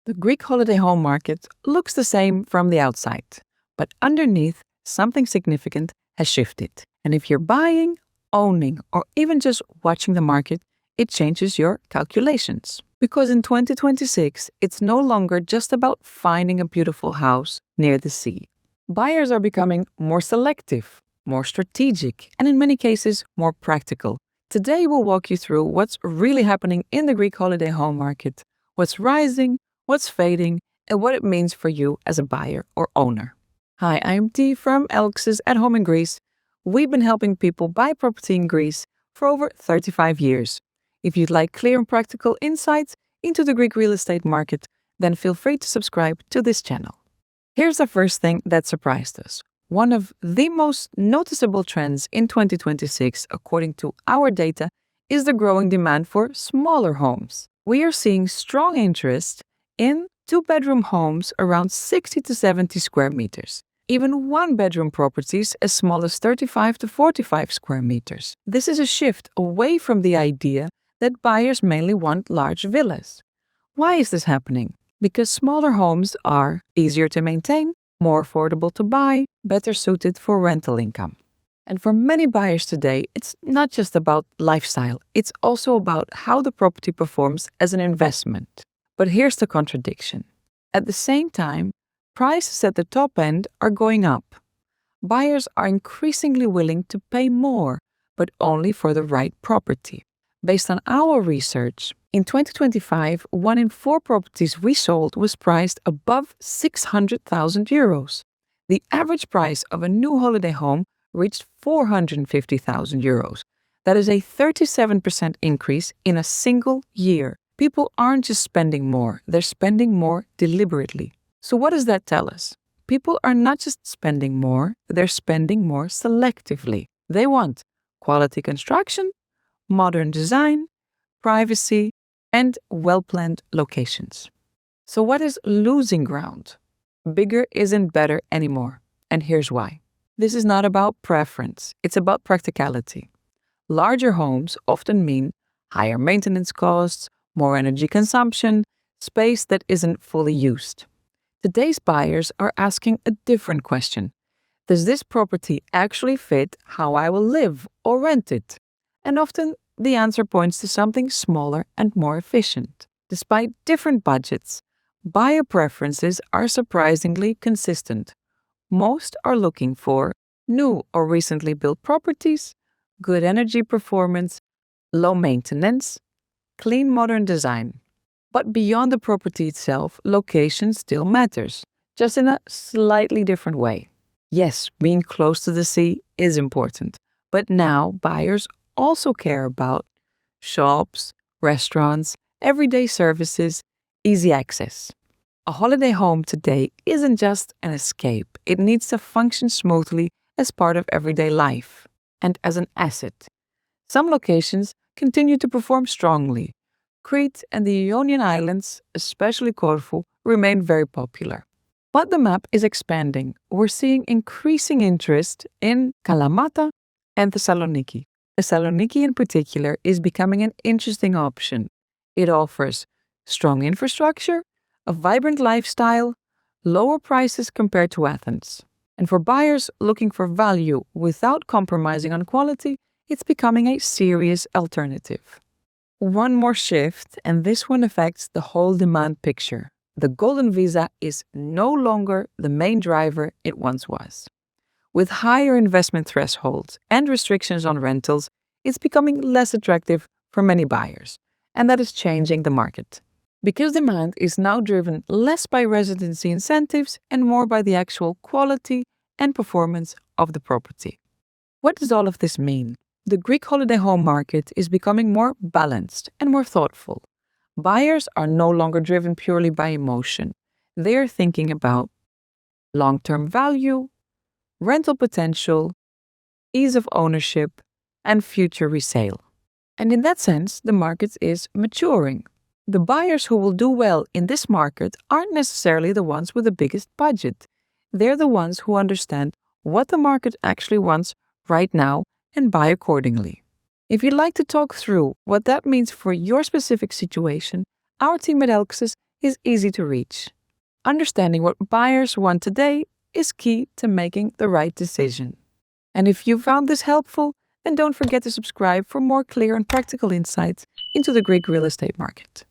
The Greek holiday home market looks the same from the outside, but underneath, something significant has shifted. And if you're buying, owning, or even just watching the market, it changes your calculations. Because in 2026, it's no longer just about finding a beautiful house near the sea. Buyers are becoming more selective, more strategic, and in many cases, more practical. Today, we'll walk you through what's really happening in the Greek holiday home market, what's rising, what's fading, and what it means for you as a buyer or owner. Hi, I'm Dee from Elxus at Home in Greece. We've been helping people buy property in Greece for over 35 years. If you'd like clear and practical insights into the Greek real estate market, then feel free to subscribe to this channel. Here's the first thing that surprised us. One of the most noticeable trends in 2026, according to our data, is the growing demand for smaller homes. We are seeing strong interest in two-bedroom homes around 60 to 70 square meters. Even one-bedroom properties as small as 35 to 45 square meters. This is a shift away from the idea that buyers mainly want large villas. Why is this happening? Because smaller homes are easier to maintain, more affordable to buy, better suited for rental income. And for many buyers today, it's not just about lifestyle, it's also about how the property performs as an investment. But here's the contradiction. At the same time, prices at the top end are going up. Buyers are increasingly willing to pay more, but only for the right property. Based on our research, in 2025, 1 in 4 properties we sold was priced above 600,000 euros. The average price of a new holiday home reached 450,000 euros. That is a 37% increase in a single year. People aren't just spending more, they're spending more deliberately. So what does that tell us? People are not just spending more, they're spending more selectively. They want quality construction, modern design, privacy, and well-planned locations. So what is losing ground? Bigger isn't better anymore, and here's why. This is not about preference, it's about practicality. Larger homes often mean higher maintenance costs, more energy consumption, space that isn't fully used. Today's buyers are asking a different question. Does this property actually fit how I will live or rent it? And often the answer points to something smaller and more efficient. Despite different budgets, buyer preferences are surprisingly consistent. Most are looking for new or recently built properties, good energy performance, low maintenance, clean modern design. But beyond the property itself, location still matters, just in a slightly different way. Yes, being close to the sea is important, but now buyers also care about shops, restaurants, everyday services, easy access. A holiday home today isn't just an escape, it needs to function smoothly as part of everyday life and as an asset. Some locations continue to perform strongly. Crete and the Ionian Islands, especially Corfu, remain very popular. But the map is expanding. We're seeing increasing interest in Kalamata and Thessaloniki. Thessaloniki in particular is becoming an interesting option. It offers strong infrastructure, a vibrant lifestyle, lower prices compared to Athens. And for buyers looking for value without compromising on quality, it's becoming a serious alternative. One more shift, and this one affects the whole demand picture. The Golden Visa is no longer the main driver it once was. With higher investment thresholds and restrictions on rentals, it's becoming less attractive for many buyers, and that is changing the market. Because demand is now driven less by residency incentives and more by the actual quality and performance of the property. What does all of this mean? The Greek holiday home market is becoming more balanced and more thoughtful. Buyers are no longer driven purely by emotion. They are thinking about long-term value, rental potential, ease of ownership, and future resale. And in that sense, the market is maturing. The buyers who will do well in this market aren't necessarily the ones with the biggest budget. They're the ones who understand what the market actually wants right now and buy accordingly. If you'd like to talk through what that means for your specific situation, our team at Elxus is easy to reach. Understanding what buyers want today is key to making the right decision. And if you found this helpful, then don't forget to subscribe for more clear and practical insights into the Greek real estate market.